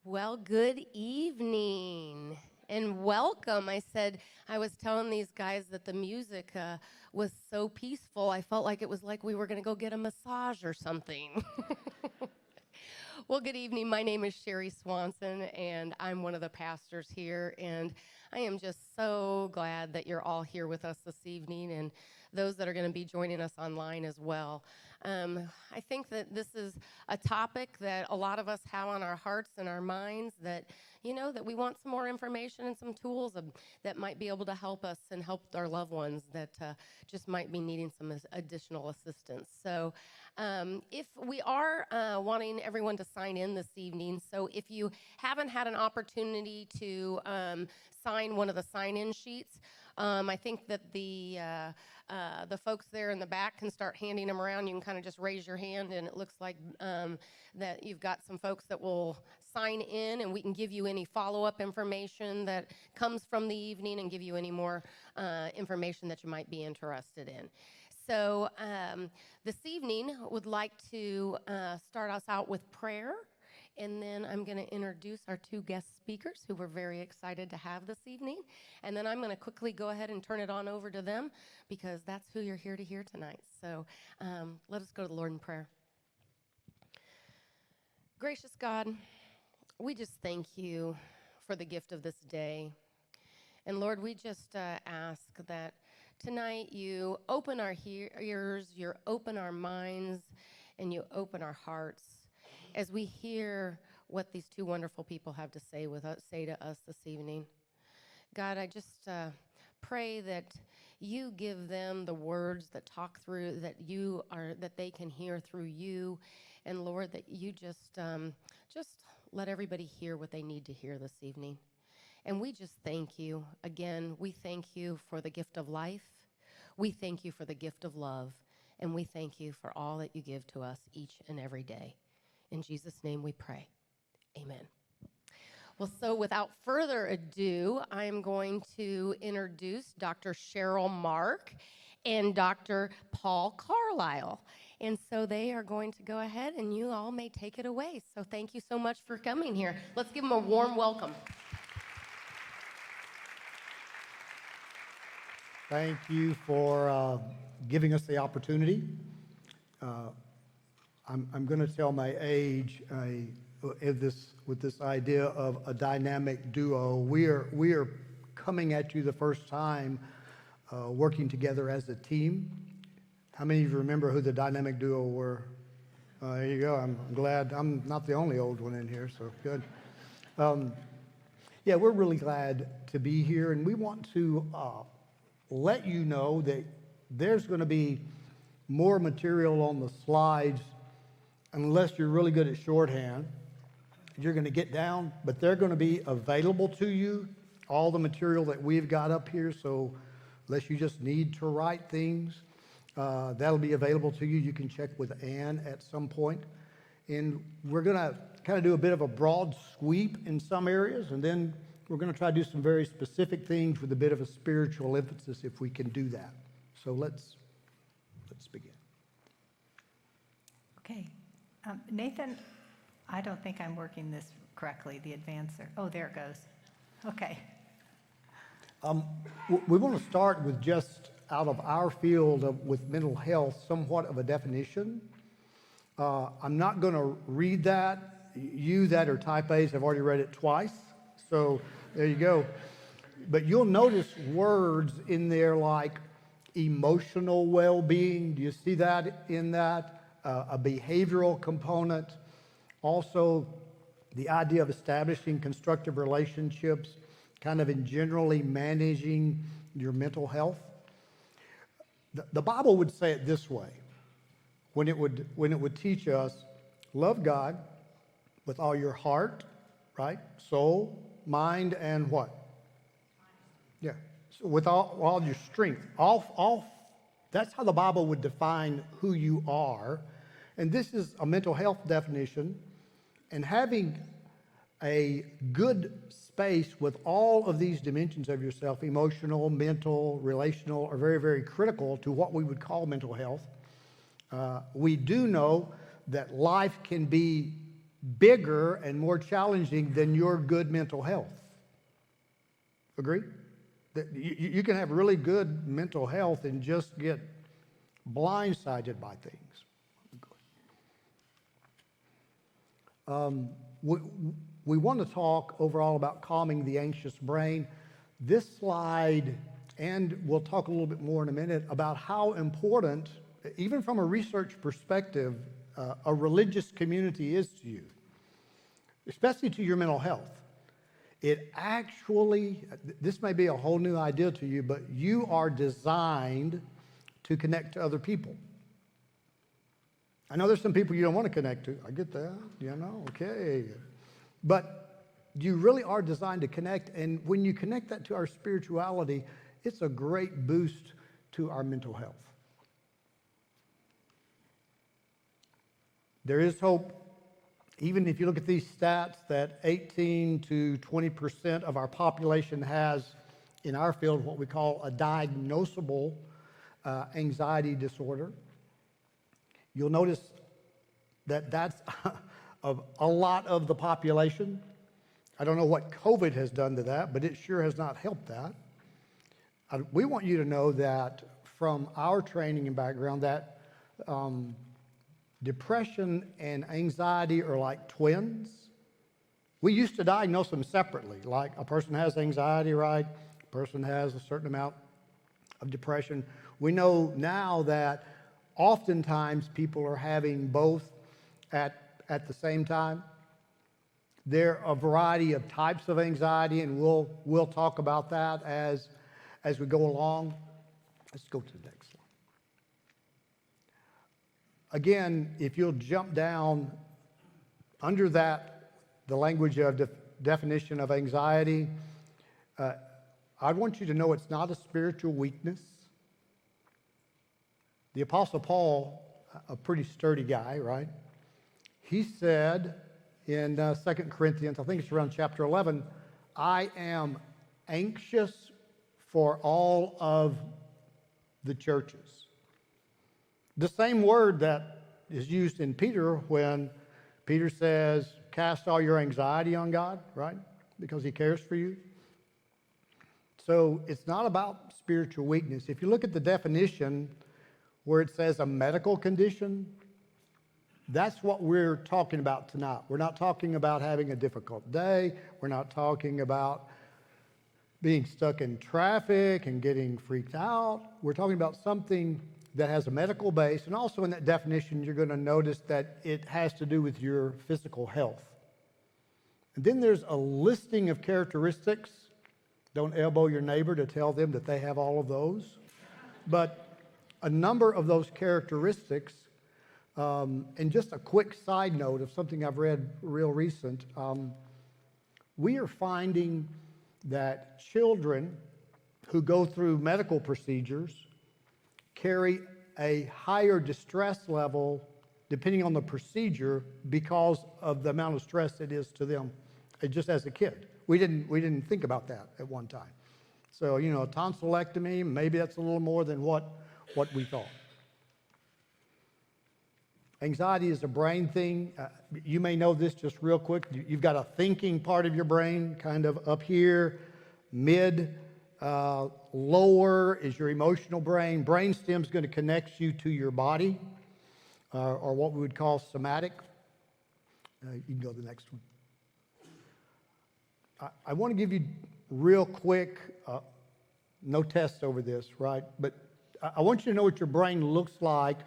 Well, good evening and welcome. I was telling these guys that the music was so peaceful. I felt like it was like we were going to go get a massage or something. Well, good evening. My name is Sheri Swanson, and I'm one of the pastors here. And I am just so glad that you're all here with us this evening, and those that are going to be joining us online as well. I think that this is a topic that a lot of us have on our hearts and our minds that, that we want some more information and some tools that might be able to help us and help our loved ones that just might be needing some additional assistance. So if we are wanting everyone to sign in this evening, so if you haven't had an opportunity to sign one of the sign-in sheets, I think that the folks there in the back can start handing them around. You can kind of just raise your hand, and it looks like that you've got some folks that will sign in, and we can give you any follow-up information that comes from the evening and give you any more information that you might be interested in. So this evening, would like to start us out with prayer. And then I'm going to introduce our two guest speakers who we're very excited to have this evening. And then I'm going to quickly go ahead and turn it on over to them because that's who you're here to hear tonight. So let us go to the Lord in prayer. Gracious God, we just thank you for the gift of this day. And Lord, we just ask that tonight you open our ears, you open our minds, and you open our hearts as we hear what these two wonderful people have to say to us this evening. God, I just pray that you give them the words that talk through, that they can hear through you, and Lord, that you just let everybody hear what they need to hear this evening. And we just thank you. Again, we thank you for the gift of life. We thank you for the gift of love. And we thank you for all that you give to us each and every day. In Jesus' name we pray. Amen. Well, so without further ado, I'm going to introduce Dr. Cheryl Mark and Dr. Paul Carlisle. And so they are going to go ahead, and you all may take it away. So thank you so much for coming here. Let's give them a warm welcome. Thank you for giving us the opportunity. I'm going to tell my age with this idea of a dynamic duo. We are coming at you the first time working together as a team. How many of you remember who the dynamic duo were? There you go. I'm glad I'm not the only old one in here, so good. Yeah, we're really glad to be here, and we want to let you know that there's going to be more material on the slides. Unless you're really good at shorthand, you're going to get down, but they're going to be available to you, all the material that we've got up here. So unless you just need to write things, that'll be available to you. You can check with Ann at some point. And we're going to kind of do a bit of a broad sweep in some areas, and then we're going to try to do some very specific things with a bit of a spiritual emphasis if we can do that. So let's begin. Okay. Nathan, I don't think I'm working this correctly, the advancer. Oh, there it goes. Okay. We want to start with just out of our field with mental health, somewhat of a definition. I'm not going to read that. You that are type A's have already read it twice, so there you go. But you'll notice words in there like emotional well-being. Do you see that in that? A behavioral component, also the idea of establishing constructive relationships, kind of in generally managing your mental health. The Bible would say it this way, when it would teach us, love God with all your heart, right? Soul, mind, and what? Yeah, so with all your strength. That's how the Bible would define who you are. And this is a mental health definition, and having a good space with all of these dimensions of yourself, emotional, mental, relational, are very, very critical to what we would call mental health. We do know that life can be bigger and more challenging than your good mental health. Agree? That you can have really good mental health and just get blindsided by things. We want to talk overall about calming the anxious brain. This slide, and we'll talk a little bit more in a minute, about how important, even from a research perspective, a religious community is to you, especially to your mental health. It actually, this may be a whole new idea to you, but you are designed to connect to other people. I know there's some people you don't want to connect to. I get that, okay. But you really are designed to connect, and when you connect that to our spirituality, it's a great boost to our mental health. There is hope, even if you look at these stats, that 18 to 20% of our population has, in our field, what we call a diagnosable anxiety disorder. You'll notice that that's of a lot of the population. I don't know what COVID has done to that, but it sure has not helped that. We want you to know that from our training and background that depression and anxiety are like twins. We used to diagnose them separately, like a person has anxiety, right? A person has a certain amount of depression. We know now that oftentimes people are having both at the same time. There are a variety of types of anxiety, and we'll talk about that as we go along. Let's go to the next one. Again, if you'll jump down under that, the language of definition of anxiety, I want you to know it's not a spiritual weakness. The Apostle Paul, a pretty sturdy guy, right? He said in 2 Corinthians, I think it's around chapter 11, I am anxious for all of the churches. The same word that is used in Peter when Peter says, cast all your anxiety on God, right? Because he cares for you. So it's not about spiritual weakness. If you look at the definition where it says a medical condition, that's what we're talking about tonight. We're not talking about having a difficult day. We're not talking about being stuck in traffic and getting freaked out. We're talking about something that has a medical base, and also in that definition, you're going to notice that it has to do with your physical health. And then there's a listing of characteristics. Don't elbow your neighbor to tell them that they have all of those. But a number of those characteristics, and just a quick side note of something I've read real recent, we are finding that children who go through medical procedures carry a higher distress level depending on the procedure because of the amount of stress it is to them just as a kid. We didn't think about that at one time. So, a tonsillectomy, maybe that's a little more than what we thought. Anxiety is a brain thing. You may know this just real quick. You've got a thinking part of your brain kind of up here, lower is your emotional brain. Brainstem is going to connect you to your body, or what we would call somatic. You can go to the next one. I want to give you real quick, no tests over this, right? But I want you to know what your brain looks like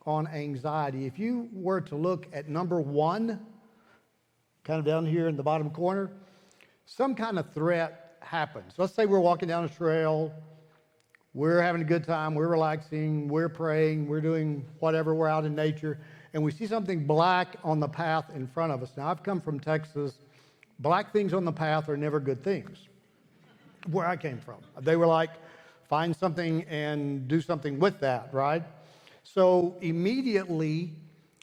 on anxiety. If you were to look at number 1, kind of down here in the bottom corner, some kind of threat happens. Let's say we're walking down a trail, we're having a good time, we're relaxing, we're praying, we're doing whatever, we're out in nature, and we see something black on the path in front of us. Now, I've come from Texas. Black things on the path are never good things, where I came from. They were like, find something and do something with that, right? So immediately,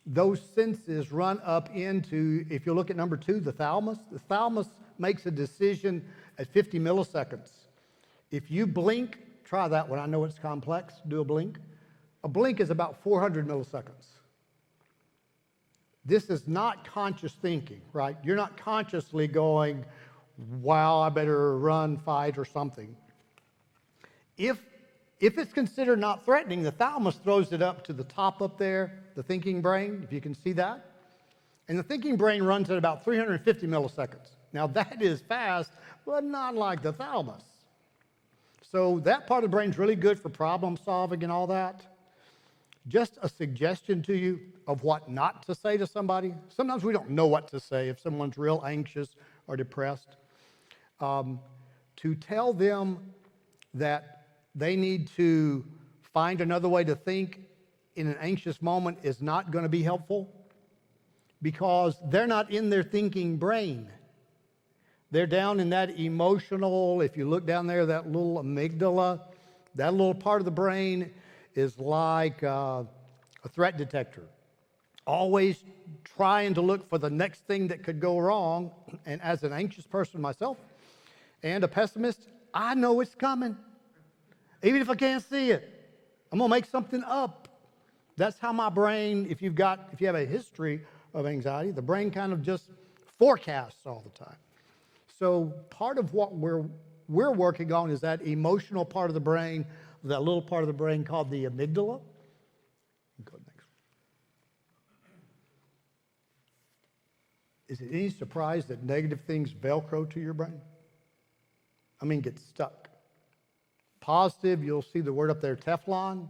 those senses run up into, if you look at number 2, the thalamus. The thalamus makes a decision at 50 milliseconds. If you blink, try that one. I know it's complex. Do a blink. A blink is about 400 milliseconds. This is not conscious thinking, right? You're not consciously going, wow, I better run, fight, or something. If it's considered not threatening, the thalamus throws it up to the top up there, the thinking brain, if you can see that. And the thinking brain runs at about 350 milliseconds. Now that is fast, but not like the thalamus. So that part of the brain is really good for problem solving and all that. Just a suggestion to you of what not to say to somebody. Sometimes we don't know what to say if someone's real anxious or depressed. To tell them that they need to find another way to think in an anxious moment is not going to be helpful because they're not in their thinking brain. They're down in that emotional, if you look down there, that little amygdala, that little part of the brain is like a threat detector. Always trying to look for the next thing that could go wrong. And as an anxious person myself and a pessimist, I know it's coming. Even if I can't see it, I'm going to make something up. That's how my brain, if you have a history of anxiety, the brain kind of just forecasts all the time. So part of what we're working on is that emotional part of the brain, that little part of the brain called the amygdala. Go next. Is it any surprise that negative things Velcro to your brain? I mean, get stuck. Positive, you'll see the word up there, Teflon.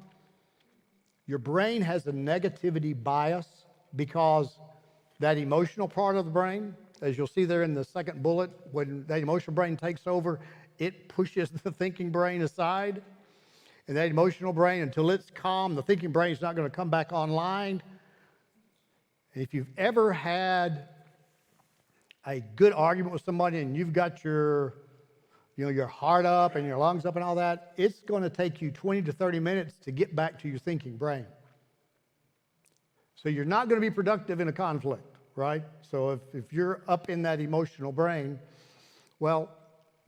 Your brain has a negativity bias because that emotional part of the brain, as you'll see there in the second bullet, when that emotional brain takes over, it pushes the thinking brain aside. And that emotional brain, until it's calm, the thinking brain is not going to come back online. And if you've ever had a good argument with somebody and you've got your heart up and your lungs up and all that, it's going to take you 20 to 30 minutes to get back to your thinking brain. So you're not going to be productive in a conflict, right? So if you're up in that emotional brain, well,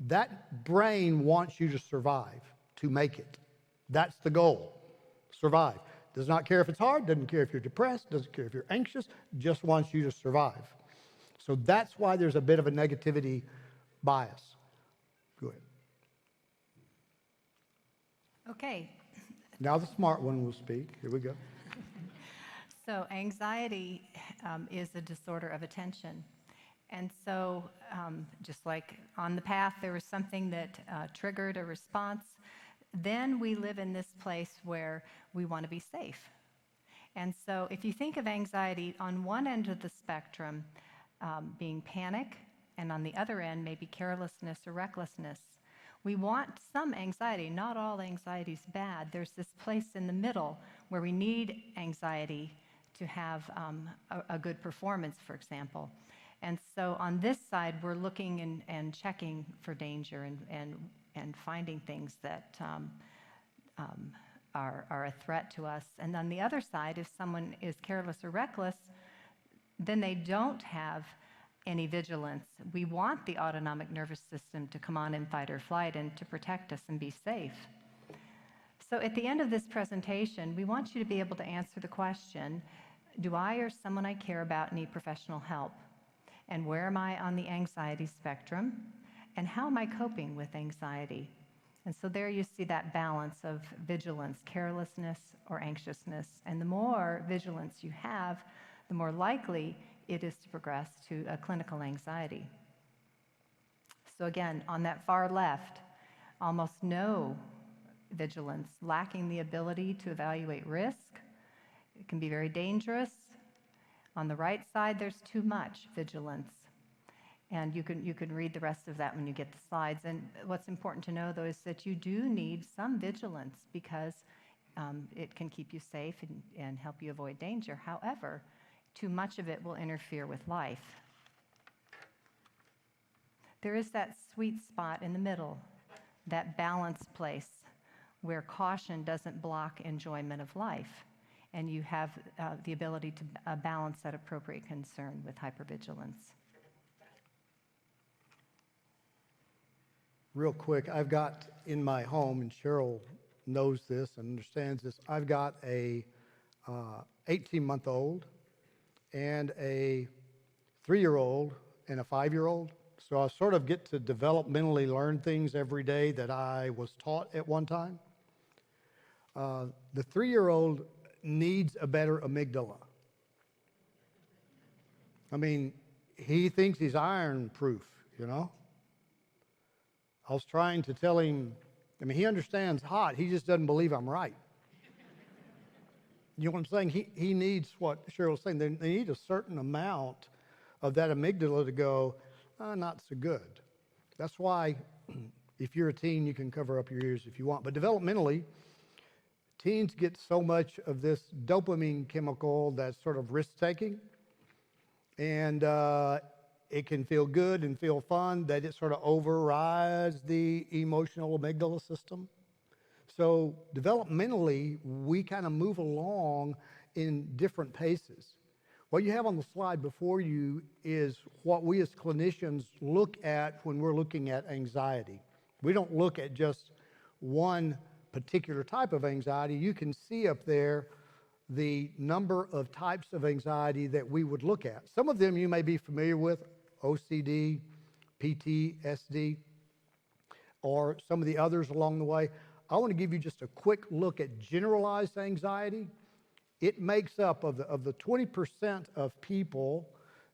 that brain wants you to survive, to make it. That's the goal. Survive. Does not care if it's hard, doesn't care if you're depressed, doesn't care if you're anxious, just wants you to survive. So that's why there's a bit of a negativity bias. Go ahead. Okay. Now the smart one will speak. Here we go. So anxiety is a disorder of attention. And so just like on the path, there was something that triggered a response. Then we live in this place where we want to be safe. And so if you think of anxiety on one end of the spectrum being panic, and on the other end maybe carelessness or recklessness, we want some anxiety. Not all anxiety is bad. There's this place in the middle where we need anxiety to have a good performance, for example. And so on this side, we're looking and checking for danger and finding things that are a threat to us. And on the other side, if someone is careless or reckless, then they don't have any vigilance. We want the autonomic nervous system to come on in fight or flight and to protect us and be safe. So at the end of this presentation, we want you to be able to answer the question, do I or someone I care about need professional help? And where am I on the anxiety spectrum? And how am I coping with anxiety? And so there you see that balance of vigilance, carelessness, or anxiousness. And the more vigilance you have, the more likely it is to progress to a clinical anxiety. So again, on that far left, almost no vigilance, lacking the ability to evaluate risk. It can be very dangerous. On the right side, there's too much vigilance. And you can read the rest of that when you get the slides. And what's important to know, though, is that you do need some vigilance because it can keep you safe and help you avoid danger. However, too much of it will interfere with life. There is that sweet spot in the middle, that balance place where caution doesn't block enjoyment of life. And you have the ability to balance that appropriate concern with hypervigilance. Real quick, I've got in my home, and Cheryl knows this and understands this, I've got a 18-month-old and a 3-year-old and a 5-year-old. So I sort of get to developmentally learn things every day that I was taught at one time. The 3-year-old needs a better amygdala. I mean, he thinks he's iron-proof, you know? I was trying to tell him, I mean, he understands hot, he just doesn't believe I'm right. You know what I'm saying? He needs what Cheryl was saying. They need a certain amount of that amygdala to go, not so good. That's why if you're a teen, you can cover up your ears if you want. But developmentally, teens get so much of this dopamine chemical that's sort of risk-taking, and it can feel good and feel fun that it sort of overrides the emotional amygdala system. So developmentally, we kind of move along in different paces. What you have on the slide before you is what we as clinicians look at when we're looking at anxiety. We don't look at just one particular type of anxiety. You can see up there the number of types of anxiety that we would look at. Some of them you may be familiar with, OCD, PTSD, or some of the others along the way. I want to give you just a quick look at generalized anxiety. It makes up of the 20% of people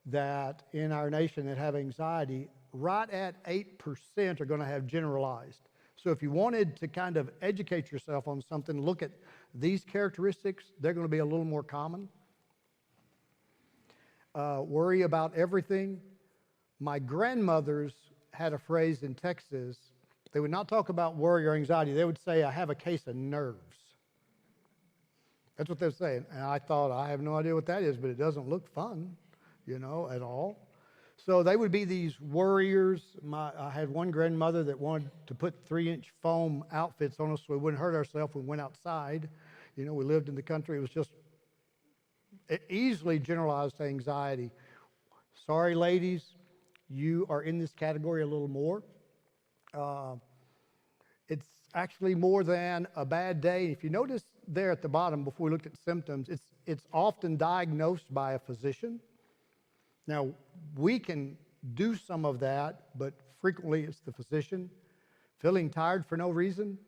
that in our nation that have anxiety, right at 8% are going to have generalized. So if you wanted to kind of educate yourself on something, look at these characteristics. They're going to be a little more common. Worry about everything. My grandmothers had a phrase in Texas. They would not talk about worry or anxiety. They would say, I have a case of nerves. That's what they're saying. And I thought, I have no idea what that is, but it doesn't look fun, you know, at all. So they would be these worriers. I had one grandmother that wanted to put 3-inch foam outfits on us so we wouldn't hurt ourselves when we went outside. You know, we lived in the country. It was just easily generalized anxiety. Sorry, ladies, you are in this category a little more. It's actually more than a bad day. If you notice there at the bottom, before we looked at symptoms, it's often diagnosed by a physician. Now, we can do some of that, but frequently it's the physician. Feeling tired for no reason.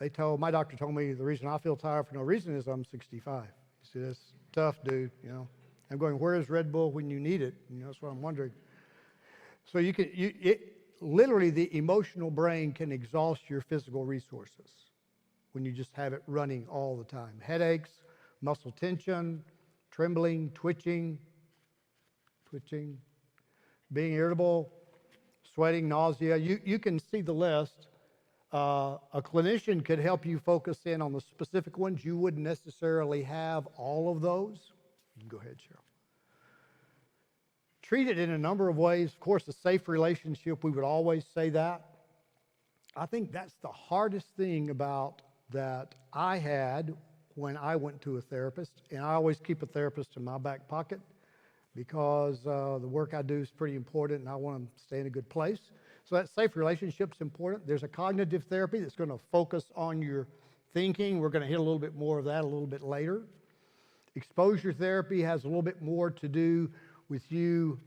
My doctor told me the reason I feel tired for no reason is I'm 65. He said, it's tough, dude, you know. I'm going, where is Red Bull when you need it? You know, that's what I'm wondering. So literally the emotional brain can exhaust your physical resources when you just have it running all the time. Headaches, muscle tension, trembling, twitching, being irritable, sweating, nausea. You can see the list. A clinician could help you focus in on the specific ones. You wouldn't necessarily have all of those. You can go ahead, Cheryl. Treat it in a number of ways. Of course, a safe relationship, we would always say that. I think that's the hardest thing about that I had when I went to a therapist, and I always keep a therapist in my back pocket because the work I do is pretty important and I want to stay in a good place. So that safe relationship is important. There's a cognitive therapy that's going to focus on your thinking. We're going to hit a little bit more of that a little bit later. Exposure therapy has a little bit more to do with you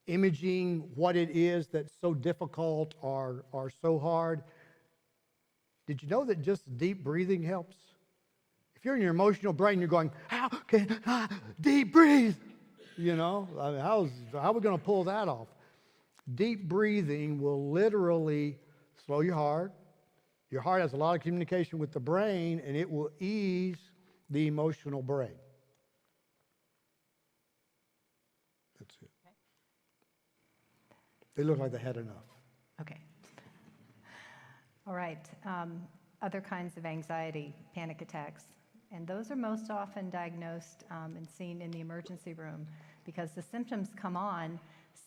imaging what it is that's so difficult or so hard. Did you know that just deep breathing helps? If you're in your emotional brain, you're going, how can I deep breathe? You know, I mean, how are we going to pull that off? Deep breathing will literally slow your heart. Your heart has a lot of communication with the brain, and it will ease the emotional brain. That's it. Okay. They look like they had enough. Okay. All right. Other kinds of anxiety, panic attacks. And those are most often diagnosed and seen in the emergency room because the symptoms come on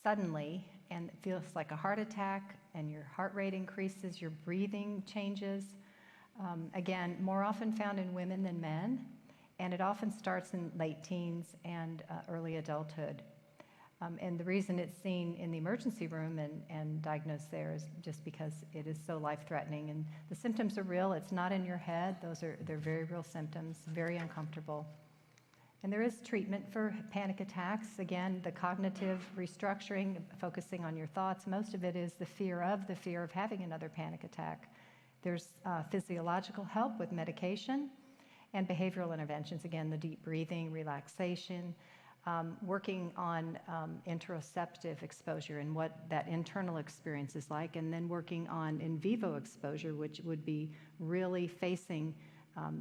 suddenly and it feels like a heart attack and your heart rate increases, your breathing changes. Again, more often found in women than men, and it often starts in late teens and early adulthood. And the reason it's seen in the emergency room and diagnosed there is just because it is so life-threatening. And the symptoms are real. It's not in your head. They're very real symptoms, very uncomfortable. And there is treatment for panic attacks. Again, the cognitive restructuring, focusing on your thoughts. Most of it is the fear of having another panic attack. There's physiological help with medication and behavioral interventions. Again, the deep breathing, relaxation, working on interoceptive exposure and what that internal experience is like, and then working on in vivo exposure, which would be really facing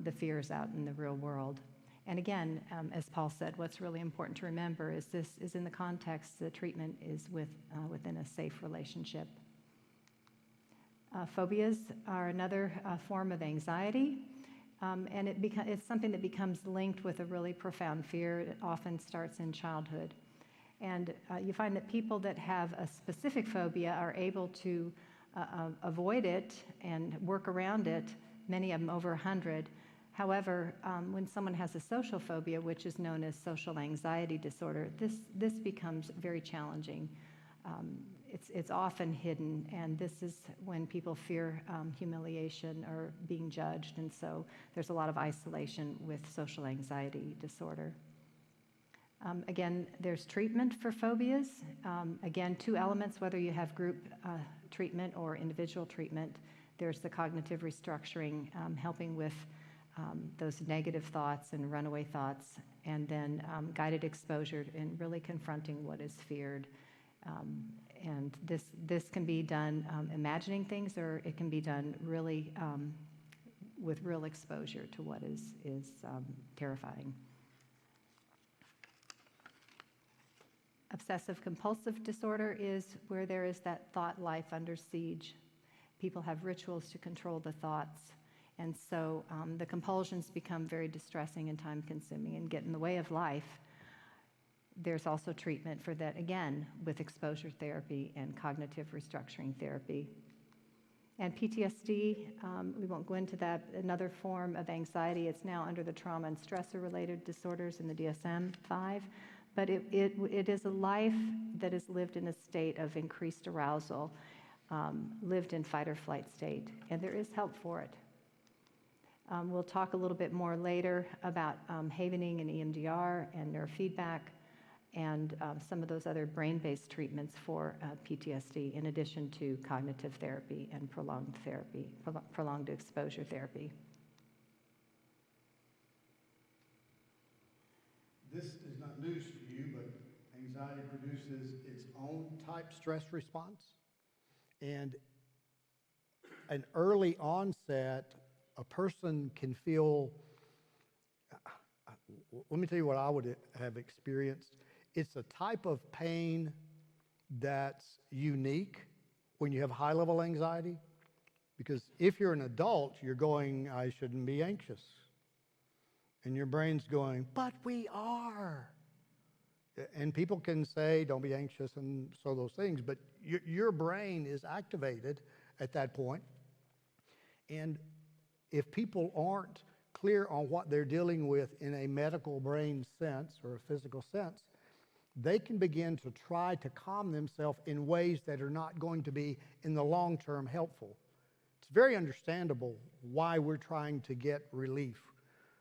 the fears out in the real world. And again, as Paul said, what's really important to remember is this is in the context, the treatment is within a safe relationship. Phobias are another form of anxiety, and it's something that becomes linked with a really profound fear. It often starts in childhood. And you find that people that have a specific phobia are able to avoid it and work around it, many of them over 100. However, when someone has a social phobia, which is known as social anxiety disorder, this becomes very challenging. It's often hidden, and this is when people fear humiliation or being judged, and so there's a lot of isolation with social anxiety disorder. Again, there's treatment for phobias. Again, two elements, whether you have group treatment or individual treatment. There's the cognitive restructuring, helping with those negative thoughts and runaway thoughts, and then guided exposure and really confronting what is feared. And this can be done imagining things, or it can be done really with real exposure to what is terrifying. Obsessive compulsive disorder is where there is that thought life under siege. People have rituals to control the thoughts. And so the compulsions become very distressing and time-consuming and get in the way of life. There's also treatment for that, again, with exposure therapy and cognitive restructuring therapy. And PTSD, we won't go into that, another form of anxiety. It's now under the trauma and stressor-related disorders in the DSM-5. But it is a life that is lived in a state of increased arousal, lived in fight or flight state, and there is help for it. We'll talk a little bit more later about havening and EMDR and neurofeedback and some of those other brain-based treatments for PTSD, in addition to cognitive therapy and prolonged exposure therapy. This is not news for you, but anxiety produces its own type stress response. And an early onset, a person can feel, let me tell you what I would have experienced. It's a type of pain that's unique when you have high-level anxiety, because if you're an adult, you're going, I shouldn't be anxious. And your brain's going, but we are. And people can say, don't be anxious and so those things, but your brain is activated at that point. And if people aren't clear on what they're dealing with in a medical brain sense or a physical sense, they can begin to try to calm themselves in ways that are not going to be in the long term helpful. It's very understandable why we're trying to get relief.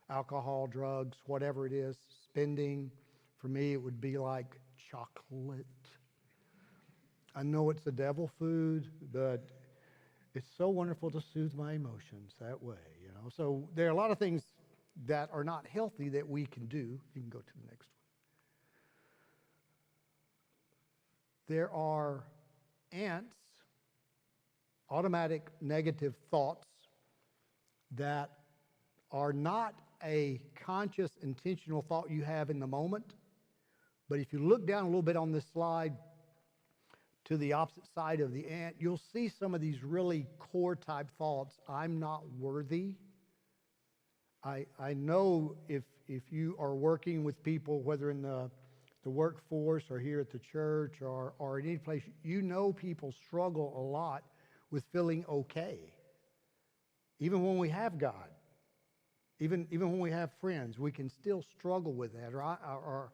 Alcohol, drugs, whatever it is, spending. For me, it would be like chocolate. I know it's a devil food, but it's so wonderful to soothe my emotions that way, you know. So there are a lot of things that are not healthy that we can do. You can go to the next one. There are ants, automatic negative thoughts that are not a conscious, intentional thought you have in the moment. But if you look down a little bit on this slide to the opposite side of the ant, you'll see some of these really core type thoughts. I'm not worthy. I know if you are working with people, whether in the workforce or here at the church or in any place, you know people struggle a lot with feeling okay. Even when we have God. Even when we have friends, we can still struggle with that, or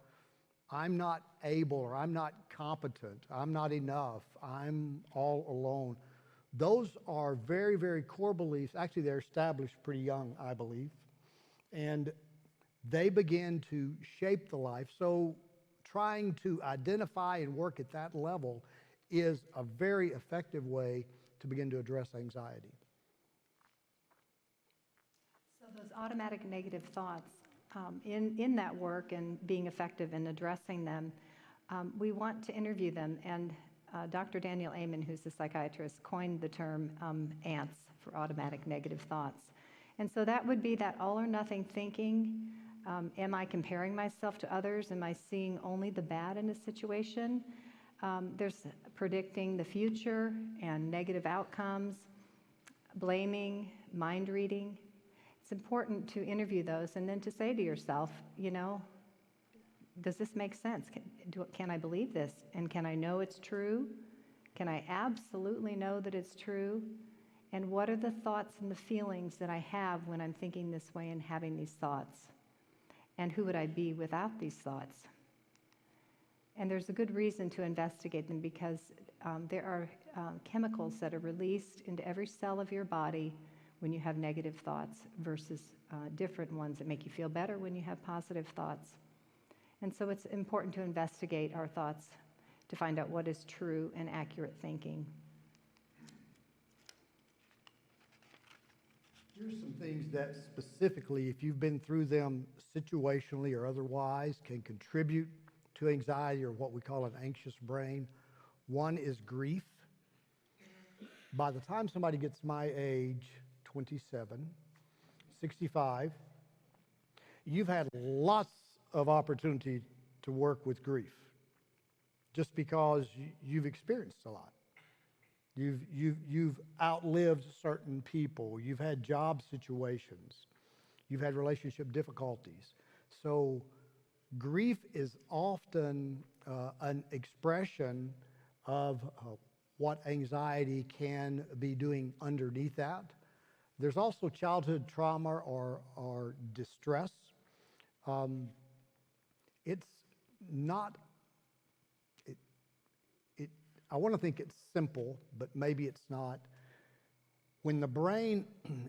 I'm not able, or I'm not competent, I'm not enough, I'm all alone. Those are very, very core beliefs. Actually, they're established pretty young, I believe. And they begin to shape the life. So trying to identify and work at that level is a very effective way to begin to address anxiety. So those automatic negative thoughts, in that work and being effective in addressing them, we want to interview them. And Dr. Daniel Amen, who's a psychiatrist, coined the term ANTS, for automatic negative thoughts. And so that would be that all or nothing thinking. Am I comparing myself to others? Am I seeing only the bad in a situation? There's predicting the future and negative outcomes, blaming, mind reading. It's important to interview those and then to say to yourself, does this make sense? Can I believe this? And can I know it's true? Can I absolutely know that it's true? And what are the thoughts and the feelings that I have when I'm thinking this way and having these thoughts? And who would I be without these thoughts? And there's a good reason to investigate them, because there are chemicals that are released into every cell of your body when you have negative thoughts versus different ones that make you feel better when you have positive thoughts. And so it's important to investigate our thoughts to find out what is true and accurate thinking. Here's some things that specifically, if you've been through them situationally or otherwise, can contribute to anxiety or what we call an anxious brain. One is grief. By the time somebody gets my age, 27, 65, you've had lots of opportunity to work with grief just because you've experienced a lot. You've outlived certain people. You've had job situations. You've had relationship difficulties. So grief is often an expression of what anxiety can be doing underneath that. There's also childhood trauma or distress. It's not, I want to think it's simple, but maybe it's not. When the brain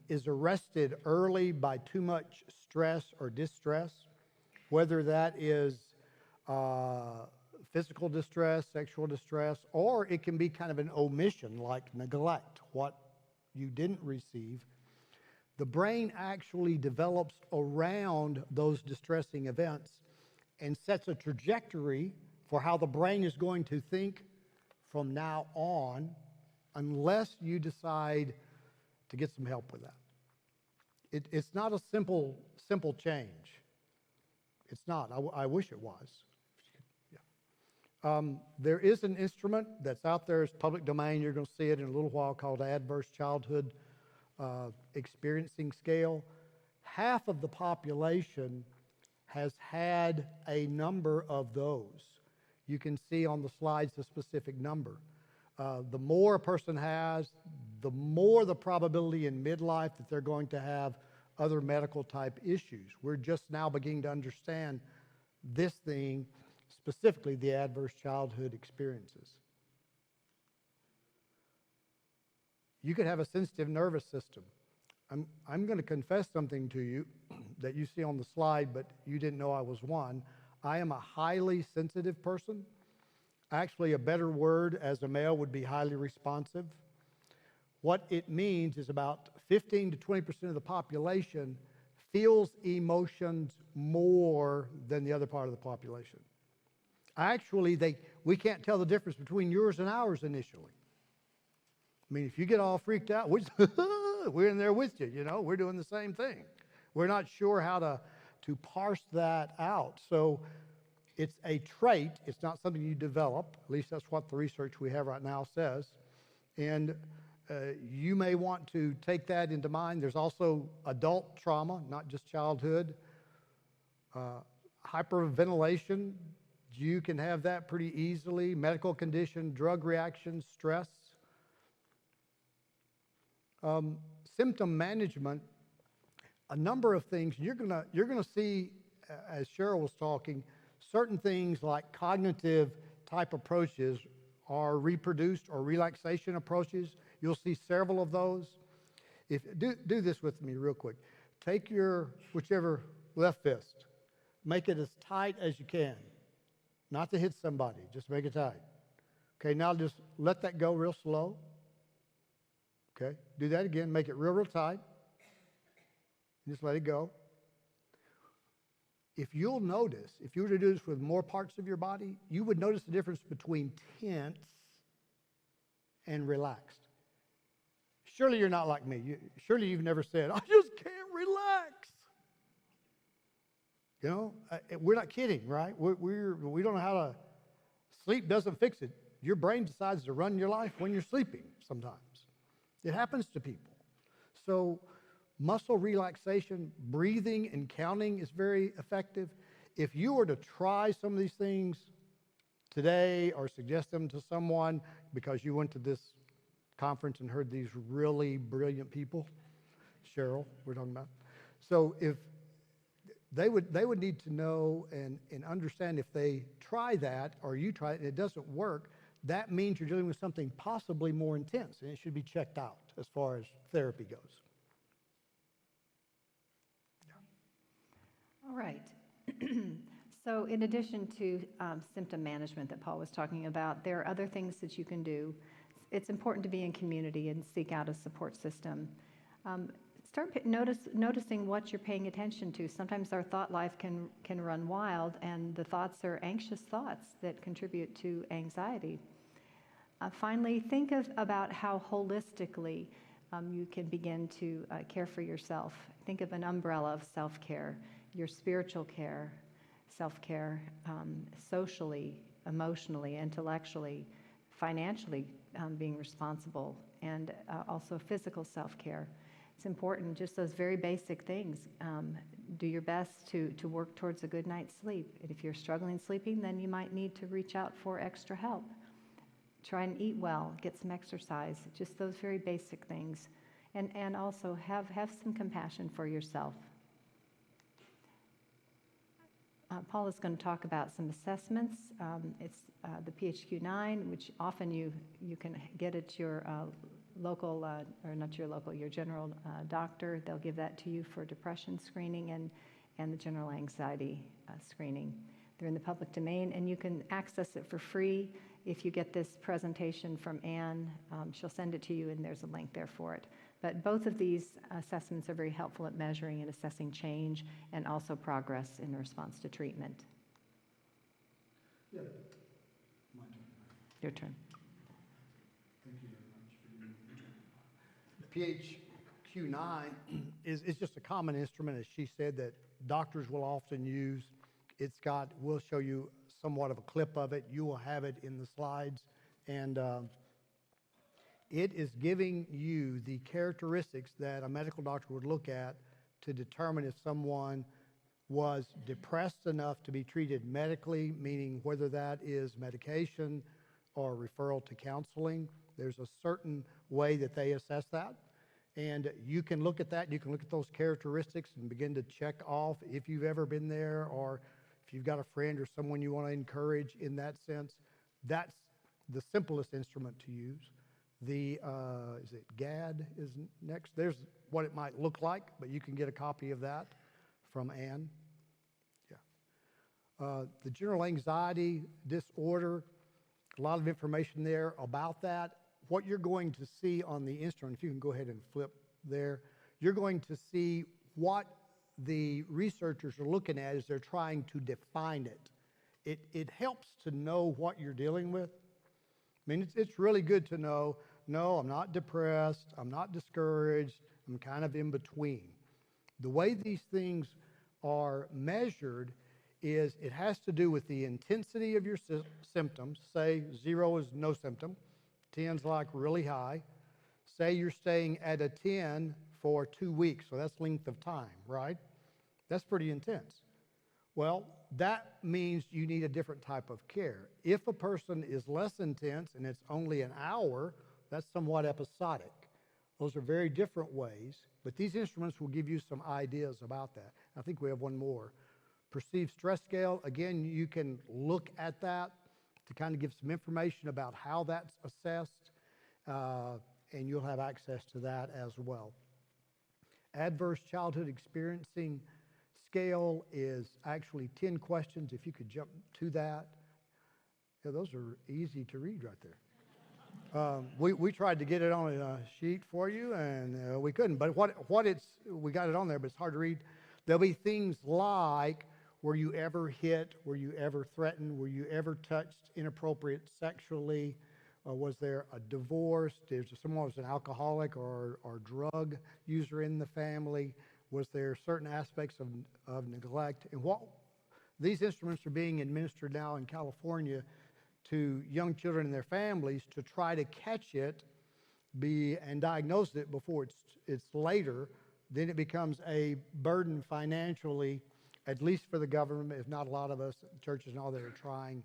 is arrested early by too much stress or distress, whether that is physical distress, sexual distress, or it can be kind of an omission like neglect, what you didn't receive, the brain actually develops around those distressing events and sets a trajectory for how the brain is going to think from now on, unless you decide to get some help with that. It's not a simple change. It's not. I wish it was. Yeah. There is an instrument that's out there. It's public domain. You're going to see it in a little while, called Adverse Childhood Experiencing Scale. Half of the population has had a number of those. You can see on the slides a specific number. The more a person has, the more the probability in midlife that they're going to have other medical type issues. We're just now beginning to understand this thing, specifically the adverse childhood experiences. You could have a sensitive nervous system. I'm going to confess something to you that you see on the slide, but you didn't know I was one. I am a highly sensitive person. Actually, a better word as a male would be highly responsive. What it means is about 15 to 20% of the population feels emotions more than the other part of the population. Actually, we can't tell the difference between yours and ours initially. I mean, if you get all freaked out, we're in there with you, we're doing the same thing. We're not sure how to parse that out. So it's a trait. It's not something you develop. At least that's what the research we have right now says. And you may want to take that into mind. There's also adult trauma, not just childhood. Hyperventilation, you can have that pretty easily. Medical condition, drug reaction, stress. Symptom management, a number of things. You're gonna see, as Cheryl was talking, certain things like cognitive type approaches are reproduced, or relaxation approaches. You'll see several of those. Do this with me real quick. Take your whichever left fist. Make it as tight as you can. Not to hit somebody, just make it tight. Okay, now just let that go real slow. Okay, do that again, make it real tight. Just let it go. If you'll notice, if you were to do this with more parts of your body, you would notice the difference between tense and relaxed. Surely you're not like me. Surely you've never said, I just can't relax. You know, we're not kidding, right? We don't know how to, sleep doesn't fix it. Your brain decides to run your life when you're sleeping sometimes. It happens to people. So muscle relaxation, breathing and counting is very effective. If you were to try some of these things today or suggest them to someone because you went to this conference and heard these really brilliant people, Cheryl, we're talking about. So if they would need to know and understand if they try that or you try it and it doesn't work, that means you're dealing with something possibly more intense and it should be checked out as far as therapy goes. All right. So in addition to symptom management that Paul was talking about, there are other things that you can do. It's important to be in community and seek out a support system. Start noticing what you're paying attention to. Sometimes our thought life can run wild, and the thoughts are anxious thoughts that contribute to anxiety. Finally, think about how holistically you can begin to care for yourself. Think of an umbrella of self-care, your spiritual care, self-care, socially, emotionally, intellectually, financially, being responsible, and also physical self-care. It's important, just those very basic things. Do your best to work towards a good night's sleep. And if you're struggling sleeping, then you might need to reach out for extra help. Try and eat well, get some exercise, just those very basic things. And also have some compassion for yourself. Paul is going to talk about some assessments. It's the PHQ-9, which often you can get at your local, or not your local, your general doctor. They'll give that to you for depression screening and the general anxiety screening. They're in the public domain, and you can access it for free if you get this presentation from Anne. She'll send it to you, and there's a link there for it. But both of these assessments are very helpful at measuring and assessing change and also progress in the response to treatment. Yeah. My turn. Your turn. Thank you very much for your PHQ-9 is just a common instrument, as she said, that doctors will often use. We'll show you somewhat of a clip of it. You will have it in the slides. And it is giving you the characteristics that a medical doctor would look at to determine if someone was depressed enough to be treated medically, meaning whether that is medication or referral to counseling. There's a certain way that they assess that. And you can look at that, you can look at those characteristics and begin to check off if you've ever been there or if you've got a friend or someone you want to encourage in that sense. That's the simplest instrument to use. The, is it GAD is next? There's what it might look like, but you can get a copy of that from Anne. Yeah. The general anxiety disorder, a lot of information there about that. What you're going to see on the instrument, if you can go ahead and flip there, you're going to see what the researchers are looking at as they're trying to define it. It helps to know what you're dealing with. I mean, it's really good to know, no, I'm not depressed, I'm not discouraged, I'm kind of in between. The way these things are measured is it has to do with the intensity of your symptoms. Say 0 is no symptom, 10's like really high. Say you're staying at a 10 for 2 weeks, so that's length of time, right? That's pretty intense. Well, that means you need a different type of care. If a person is less intense and it's only an hour, that's somewhat episodic. Those are very different ways, but these instruments will give you some ideas about that. I think we have one more. Perceived stress scale, again, you can look at that to kind of give some information about how that's assessed, and you'll have access to that as well. Adverse childhood experiencing scale is actually 10 questions. If you could jump to that. Yeah, those are easy to read right there. We tried to get it on a sheet for you, and we couldn't. But we got it on there, but it's hard to read. There'll be things like, were you ever hit? Were you ever threatened? Were you ever touched inappropriate sexually? Was there a divorce? Did someone was an alcoholic or drug user in the family? Was there certain aspects of neglect? And what these instruments are being administered now in California to young children and their families to try to catch it, and diagnose it before it's later. Then it becomes a burden financially, at least for the government, if not a lot of us, churches and all that are trying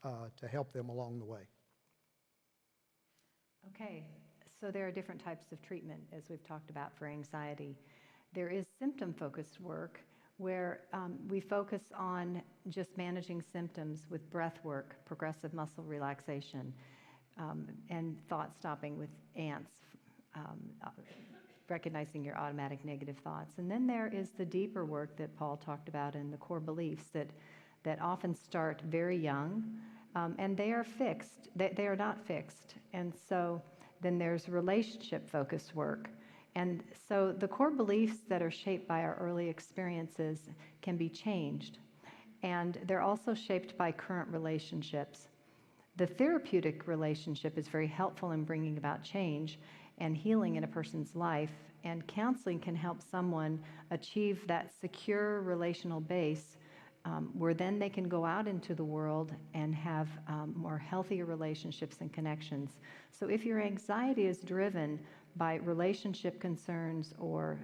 to help them along the way. Okay, so there are different types of treatment, as we've talked about, for anxiety. There is symptom-focused work where we focus on just managing symptoms with breath work, progressive muscle relaxation, and thought stopping with ants, recognizing your automatic negative thoughts. And then there is the deeper work that Paul talked about in the core beliefs that often start very young, and they are fixed. They are not fixed. And so then there's relationship-focused work. And so the core beliefs that are shaped by our early experiences can be changed. And they're also shaped by current relationships. The therapeutic relationship is very helpful in bringing about change and healing in a person's life. And counseling can help someone achieve that secure relational base where then they can go out into the world and have more healthier relationships and connections. So if your anxiety is driven by relationship concerns or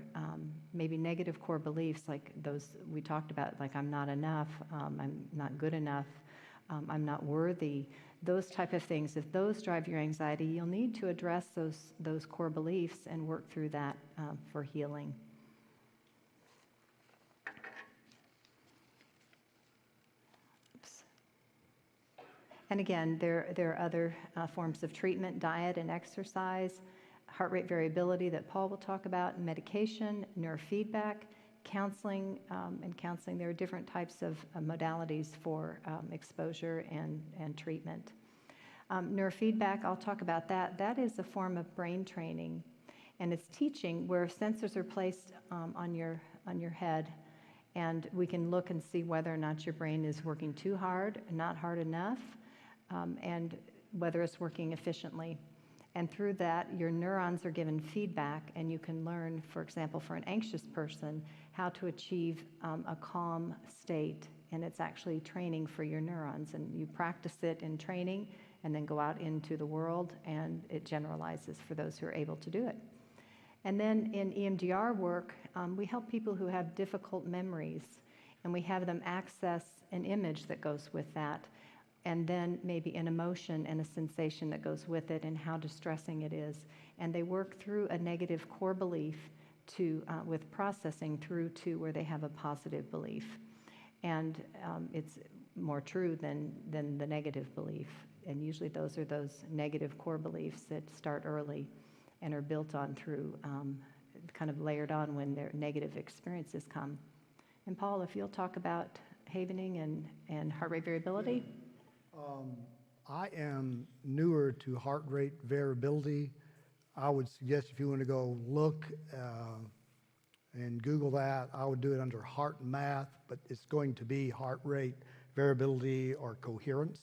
maybe negative core beliefs like those we talked about, like I'm not enough, I'm not good enough, I'm not worthy, those type of things, if those drive your anxiety, you'll need to address those core beliefs and work through that for healing. Oops. And again, there are other forms of treatment, diet and exercise, heart rate variability that Paul will talk about, medication, neurofeedback, counseling, there are different types of modalities for exposure and treatment. Neurofeedback, I'll talk about that. That is a form of brain training, and it's teaching where sensors are placed on your head, and we can look and see whether or not your brain is working too hard, not hard enough, and whether it's working efficiently. And through that, your neurons are given feedback, and you can learn, for example, for an anxious person, how to achieve a calm state. And it's actually training for your neurons. And you practice it in training and then go out into the world, and it generalizes for those who are able to do it. And then in EMDR work, we help people who have difficult memories, and we have them access an image that goes with that, and then maybe an emotion and a sensation that goes with it and how distressing it is. And they work through a negative core belief with processing through to where they have a positive belief. And it's more true than the negative belief. And usually those are those negative core beliefs that start early and are built on through, kind of layered on when their negative experiences come. And Paul, if you'll talk about havening and heart rate variability. I am newer to heart rate variability. I would suggest if you want to go look and Google that, I would do it under heart math, but it's going to be heart rate variability or coherence.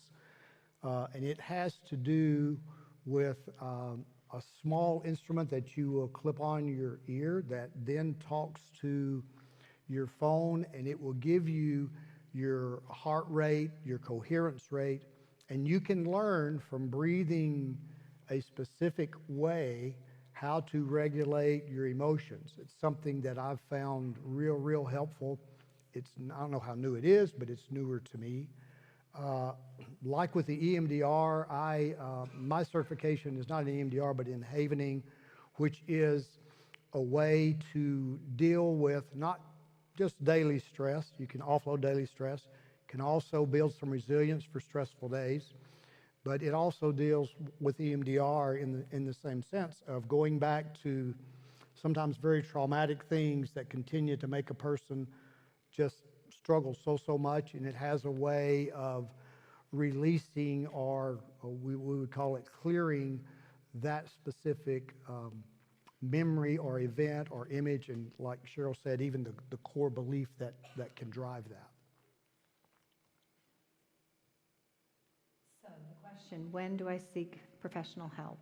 And it has to do with a small instrument that you will clip on your ear that then talks to your phone, and it will give you your heart rate, your coherence rate, and you can learn from breathing a specific way how to regulate your emotions. It's something that I've found real helpful. I don't know how new it is, but it's newer to me. Like with the EMDR, my certification is not in EMDR, but in havening, which is a way to deal with not just daily stress. You can offload daily stress. Can also build some resilience for stressful days. But it also deals with EMDR in the same sense of going back to sometimes very traumatic things that continue to make a person just struggles so much, and it has a way of releasing, or we would call it clearing, that specific memory or event or image, and like Cheryl said, even the core belief that can drive that. So the question, when do I seek professional help?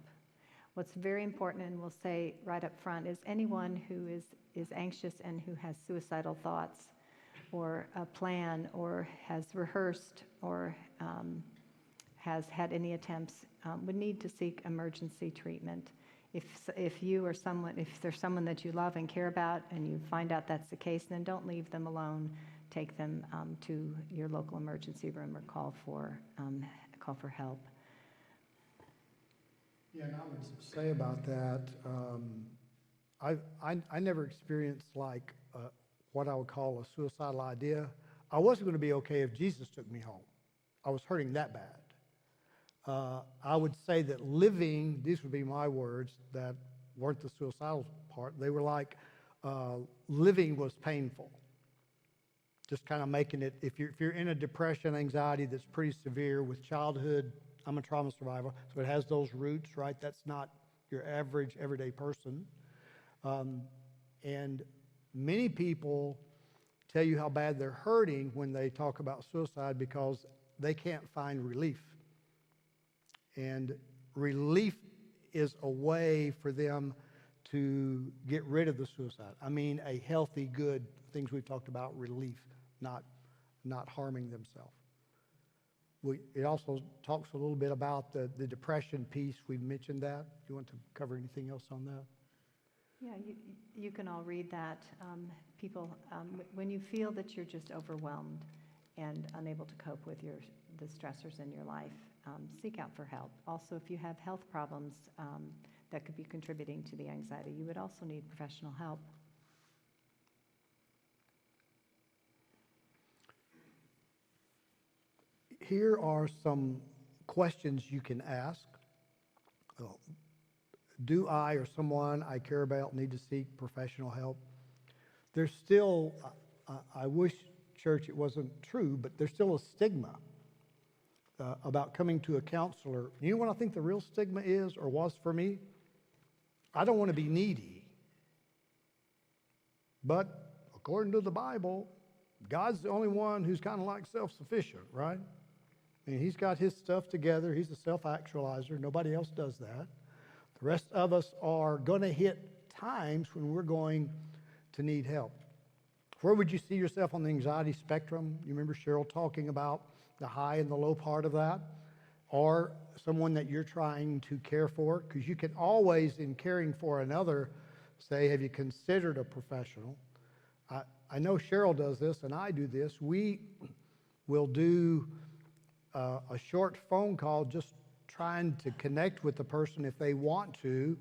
What's very important, and we'll say right up front, is anyone who is anxious and who has suicidal thoughts or a plan or has rehearsed or has had any attempts would need to seek emergency treatment. If you or someone, if there's someone that you love and care about and you find out that's the case, then don't leave them alone. Take them to your local emergency room or call for help. Yeah, and I would say about that, I never experienced like what I would call a suicidal idea. I wasn't going to be okay if Jesus took me home. I was hurting that bad. I would say that living, these would be my words that weren't the suicidal part, they were like living was painful. Just kind of making it, if you're in a depression, anxiety that's pretty severe with childhood, I'm a trauma survivor, so it has those roots, right? That's not your average, everyday person. And many people tell you how bad they're hurting when they talk about suicide because they can't find relief. And relief is a way for them to get rid of the suicide. I mean, a healthy, good, things we've talked about, relief, not harming themselves. It also talks a little bit about the depression piece. We've mentioned that. Do you want to cover anything else on that? Yeah, you can all read that. People, when you feel that you're just overwhelmed and unable to cope with the stressors in your life, seek out for help. Also, if you have health problems that could be contributing to the anxiety, you would also need professional help. Here are some questions you can ask. Do I or someone I care about need to seek professional help? There's still, I wish, church, it wasn't true, but there's still a stigma about coming to a counselor. You know what I think the real stigma is, or was for me? I don't want to be needy. But according to the Bible, God's the only one who's kind of like self-sufficient, right? I mean, he's got his stuff together. He's a self-actualizer. Nobody else does that. The rest of us are going to hit times when we're going to need help. Where would you see yourself on the anxiety spectrum? You remember Cheryl talking about the high and the low part of that? Or someone that you're trying to care for? Because you can always, in caring for another, say, have you considered a professional? I know Cheryl does this, and I do this. We will do a short phone call just trying to connect with the person if they want to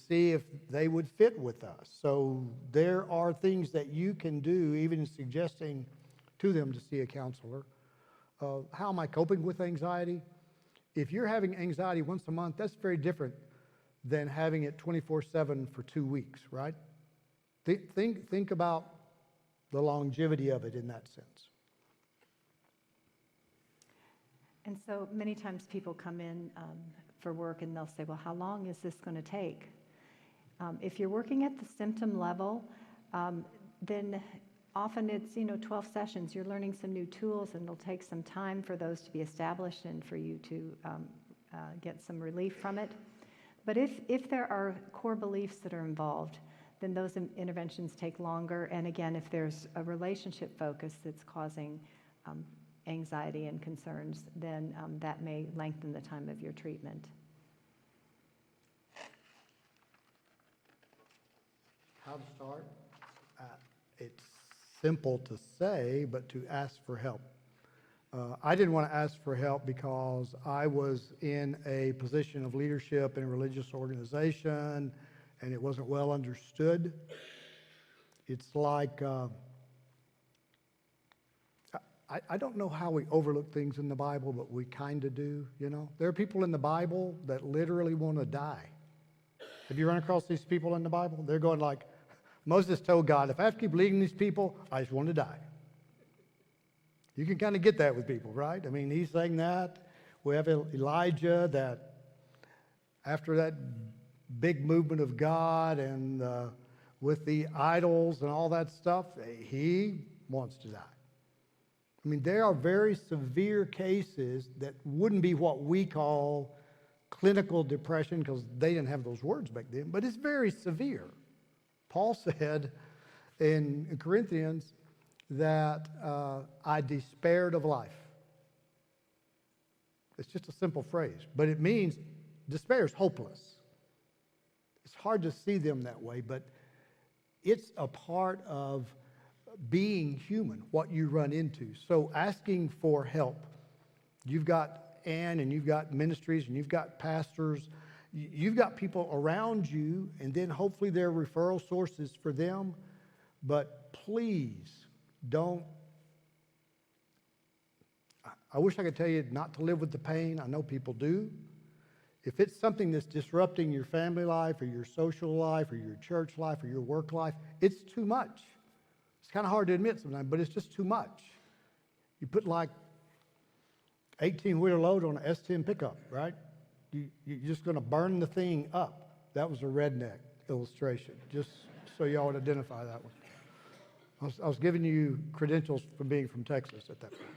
see if they would fit with us. So there are things that you can do, even suggesting to them to see a counselor. How am I coping with anxiety? If you're having anxiety once a month, that's very different than having it 24/7 for 2 weeks, right? Think about the longevity of it in that sense. And so many times people come in for work and they'll say, well, how long is this going to take? If you're working at the symptom level, then often it's 12 sessions. You're learning some new tools, and it'll take some time for those to be established and for you to get some relief from it. But if there are core beliefs that are involved, then those interventions take longer. And again, if there's a relationship focus that's causing anxiety and concerns, then that may lengthen the time of your treatment. How to start? It's simple to say, but to ask for help. I didn't want to ask for help because I was in a position of leadership in a religious organization, and it wasn't well understood. It's like, I don't know how we overlook things in the Bible, but we kind of do, There are people in the Bible that literally want to die. Have you run across these people in the Bible? They're going like, Moses told God, if I have to keep leading these people, I just want to die. You can kind of get that with people, right? I mean, he's saying that. We have Elijah that after that big movement of God and with the idols and all that stuff, he wants to die. I mean, there are very severe cases that wouldn't be what we call clinical depression, because they didn't have those words back then, but it's very severe. Paul said in Corinthians that I despaired of life. It's just a simple phrase, but it means despair is hopeless. It's hard to see them that way, but it's a part of being human, what you run into. So asking for help. You've got Ann, and you've got ministries, and you've got pastors. You've got people around you, and then hopefully there are referral sources for them. But please don't. I wish I could tell you not to live with the pain. I know people do. If it's something that's disrupting your family life or your social life or your church life or your work life, it's too much. It's kind of hard to admit sometimes, but it's just too much. You put like 18-wheeler load on an S10 pickup, right? You're just going to burn the thing up. That was a redneck illustration, just so y'all would identify that one. I was giving you credentials for being from Texas at that point.